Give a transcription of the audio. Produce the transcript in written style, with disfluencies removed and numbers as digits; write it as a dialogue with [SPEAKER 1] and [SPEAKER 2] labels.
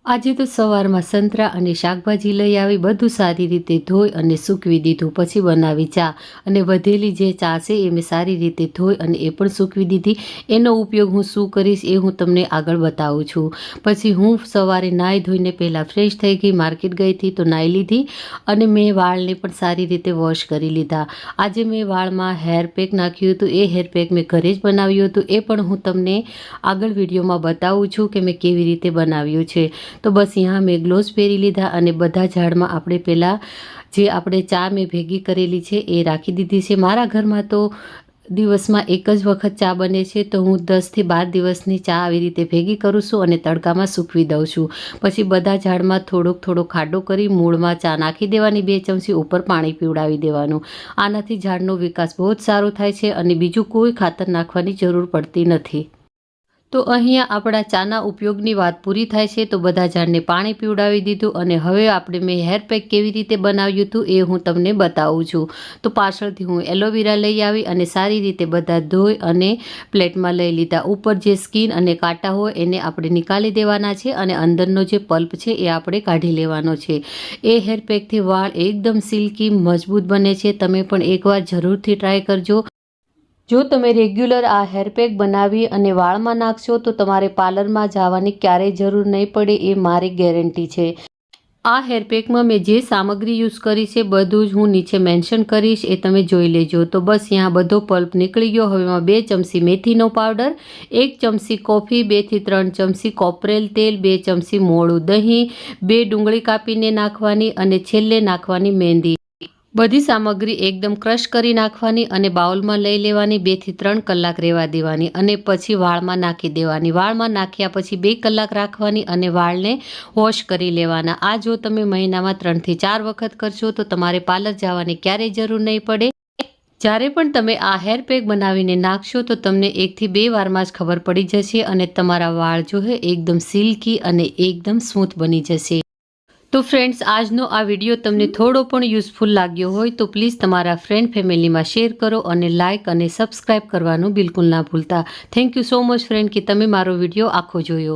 [SPEAKER 1] આજે તો સવારમાં સંતરા અને શાકભાજી લઈ આવી બધું સારી રીતે ધોઈ અને સૂકવી દીધું. પછી બનાવી ચા, અને વધેલી જે ચા છે એ મેં સારી રીતે ધોઈ અને એ પણ સૂકવી દીધી. એનો ઉપયોગ હું શું કરીશ એ હું તમને આગળ બતાવું છું. પછી હું સવારે નાહી ધોઈને પહેલાં ફ્રેશ થઈ ગઈ, માર્કેટ ગઈ હતી તો નાહી લીધી અને મેં વાળને પણ સારી રીતે વોશ કરી લીધા. આજે મેં વાળમાં હેર પેક નાખ્યું હતું. એ હેર પેક મેં ઘરે જ બનાવ્યું હતું. એ પણ હું તમને આગળ વિડીયોમાં બતાવું છું કે મેં કેવી રીતે બનાવ્યું છે. તો બસ અહીંયા મેં ગ્લોવ્સ પહેરી લીધા અને બધા ઝાડમાં આપણે પહેલાં જે આપણે ચા મેં ભેગી કરેલી છે એ રાખી દીધી છે. મારા ઘરમાં તો દિવસમાં એક જ વખત ચા બને છે, તો હું 10થી 12 દિવસની ચા આવી રીતે ભેગી કરું છું અને તડકામાં સૂકવી દઉં છું. પછી બધા ઝાડમાં થોડોક ખાડો કરી મૂળમાં ચા નાખી દેવાની, 2 ચમચી ઉપર પાણી પીવડાવી દેવાનું. આનાથી ઝાડનો વિકાસ બહુ જ સારો થાય છે અને બીજું કોઈ ખાતર નાખવાની જરૂર પડતી નથી. તો અહીંયા આપણા ચાના ઉપયોગની વાત પૂરી થાય છે. તો બધા ઝાડને પાણી પીવડાવી દીધું અને હવે આપણે મેં હેર પેક કેવી રીતે બનાવ્યું હતું એ હું તમને બતાવું છું. તો પાછળથી હું એલોવેરા લઈ આવી અને સારી રીતે બધા ધોઈ અને પ્લેટમાં લઈ લીધા. ઉપર જે સ્કિન અને કાંટા હોય એને આપણે નિકાળી દેવાના છે અને અંદરનો જે પલ્પ છે એ આપણે કાઢી લેવાનો છે. એ હેર પેકથી વાળ એકદમ સિલ્કી મજબૂત બને છે. તમે પણ એકવાર જરૂરથી ટ્રાય કરજો. જો તમે રેગ્યુલર આ હેર પેક બનાવી અને વાળમાં નાખશો તો તમારે પાર્લરમાં જવાની ક્યારેય જરૂર નહીં પડે, એ મારી ગેરંટી છે. આ હેર પેકમાં મેં જે સામગ્રી યુઝ કરી છે બધું જ હું નીચે મેન્શન કરીશ, એ તમે જોઈ લેજો. તો બસ यहाँ બધો પલ્પ નીકળી ગયો. હવે એમાં 2 ચમચી મેથીનો પાવડર, 1 ચમચી કોફી, 2 થી 3 ચમચી કોપરેલ તેલ, 2 ચમચી મોળું દહીં, 2 ડુંગળી કાપીને નાખવાની અને છેલ્લે નાખવાની મહેંદી. બધી સામગ્રી એકદમ ક્રશ કરી નાખવાની અને બાઉલમાં લઈ લેવાની. 2 થી 3 કલાક રહેવા દેવાની અને પછી વાળમાં નાખી દેવાની. વાળમાં નાખ્યા પછી 2 કલાક રાખવાની અને વાળને વોશ કરી લેવાના. આ જો તમે મહિનામાં 3 થી 4 વખત કરશો તો તમારે પાર્લર જવાની ક્યારેય જરૂર નહીં પડે. જ્યારે પણ તમે આ હેર પેક બનાવીને નાખશો તો તમને 1 થી 2 વારમાં જ ખબર પડી જશે અને તમારા વાળ જો હે એકદમ સિલ્કી અને એકદમ સ્મૂથ બની જશે. તો ફ્રેન્ડ્સ, આજનો આ વિડીયો તમને થોડો પણ યુઝફુલ લાગ્યો હોય તો પ્લીઝ તમારા ફ્રેન્ડ ફેમિલીમાં શેર કરો અને લાઇક અને સબસ્ક્રાઈબ કરવાનું બિલકુલ ના ભૂલતા. Thank you so much friend કે તમે મારો વિડીયો આખો જોયો.